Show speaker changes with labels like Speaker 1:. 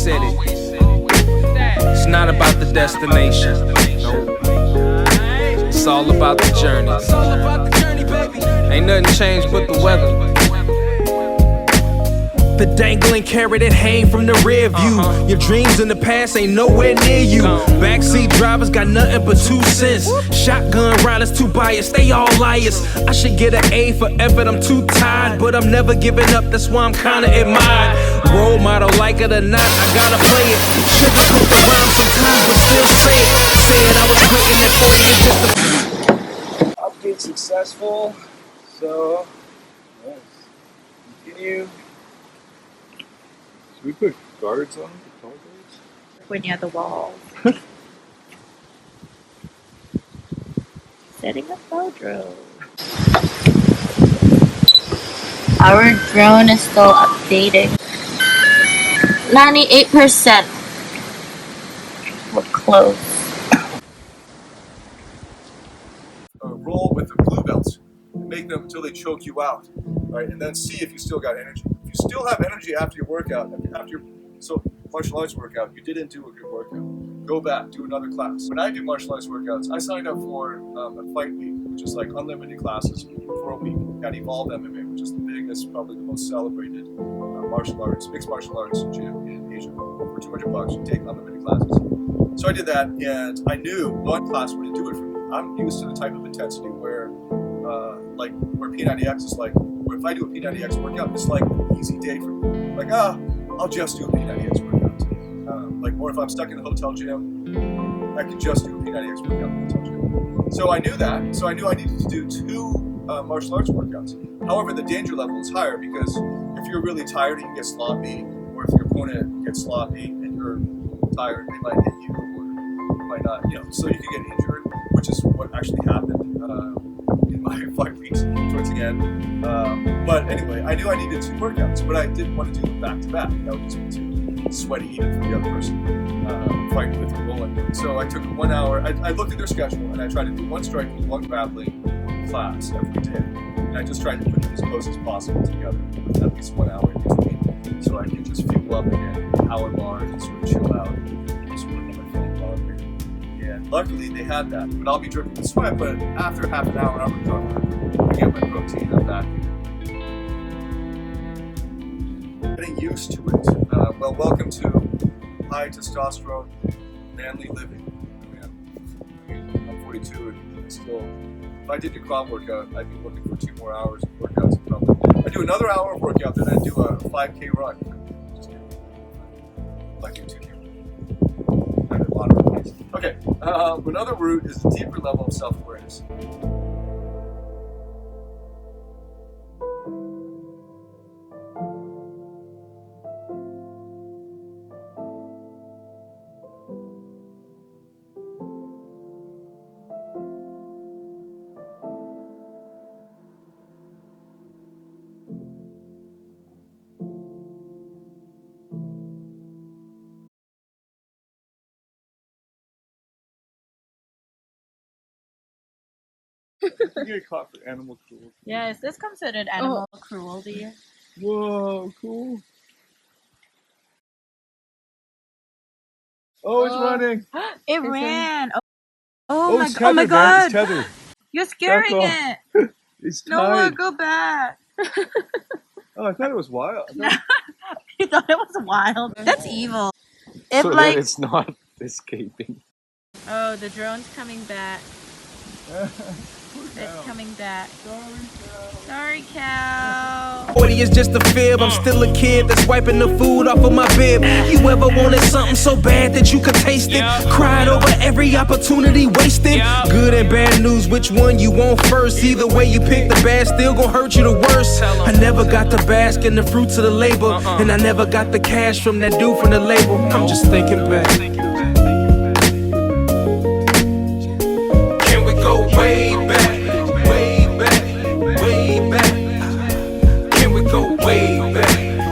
Speaker 1: said it. It's not about the destination. It's all about the journey. Ain't nothing changed but the weather. The dangling carrot that hang from the rear view. Your dreams in the past ain't nowhere near you. Backseat drivers got nothing but 2 cents. Shotgun riders too biased, they all liars. I should get an A for effort, I'm too tired. But I'm never giving up, that's why I'm kinda admired. Role model, like it or not, I gotta play it. Sugarcoat the rhyme sometimes, but still say it. Said I was quitting at 40 and just
Speaker 2: I've been successful, so let's continue.
Speaker 3: Should we put guards on the tall guards?
Speaker 4: We're near the wall. Setting up our drone. Our drone is still updating. 98%. We're close.
Speaker 3: Roll with the blue belts and make them until they choke you out, right? And then see if you still got energy. If you still have energy after your workout, after your martial arts workout, you didn't do a good workout. Go back, do another class. When I do martial arts workouts, I signed up for a fight week, which is like unlimited classes for a week at Evolve MMA, which is the biggest, probably the most celebrated martial arts, mixed martial arts gym in Asia. For $200, you take unlimited classes. So I did that, and I knew one class wouldn't do it for me. I'm used to the type of intensity where P90X is like, where if I do a P90X workout, it's like an easy day for me. Like, I'll just do a P90X workout. Or if I'm stuck in the hotel gym, I can just do a P90X workout in the hotel gym. So I knew that, so I knew I needed to do 2 martial arts workouts. However, the danger level is higher because if you're really tired and you get sloppy, or if your opponent gets sloppy and you're tired, they might hit you, or you might not, so you can get injured, which is what actually happened in my 5 weeks towards the end. But anyway, I knew I needed 2 workouts, but I didn't want to do them back to back. That would just be too sweaty even for the other person fighting with and rolling. So I took 1 hour. I looked at their schedule and I tried to do 1 striking, 1 grappling class every day. And I just tried to put them as close as possible together with at least 1 hour in between, so I could just fuel up again, power bar, and sort of chill out, and just work on my phone while I'm here. And luckily they had that. But I'll be dripping with sweat. But after half an hour, I'm recovered. I get my protein. I'm back. Getting used to it. Well, welcome to high testosterone, manly living. I'm 42 and still, if I did a crowd workout, I'd be looking for 2 more hours of workouts. I do another hour of workout, then I do a 5K run. Just kidding. Like a 2K run. Okay, another route is a deeper level of self-awareness. You get caught for animal cruelty.
Speaker 4: Yeah, is this considered animal cruelty?
Speaker 3: Whoa, cool. Oh, it's running.
Speaker 4: It ran. Oh my
Speaker 3: tethered,
Speaker 4: my god.
Speaker 3: It's tethered.
Speaker 4: You're scaring it.
Speaker 3: It's tied.
Speaker 4: Noah, go back.
Speaker 3: Oh, I thought it was wild.
Speaker 4: You thought it was wild? That's evil.
Speaker 3: So that it's not escaping.
Speaker 4: Oh, the drone's coming back. It's coming back. Sorry, cow.
Speaker 1: 40 is just a fib, I'm still a kid that's wiping the food off of my bib. You ever wanted something so bad that you could taste it? Cried over every opportunity wasted. Good and bad news, which one you want first? Either way you pick, the bad still gon' hurt you the worst. I never got to bask in the fruits of the labor, and I never got the cash from that dude from the label. I'm just thinking back.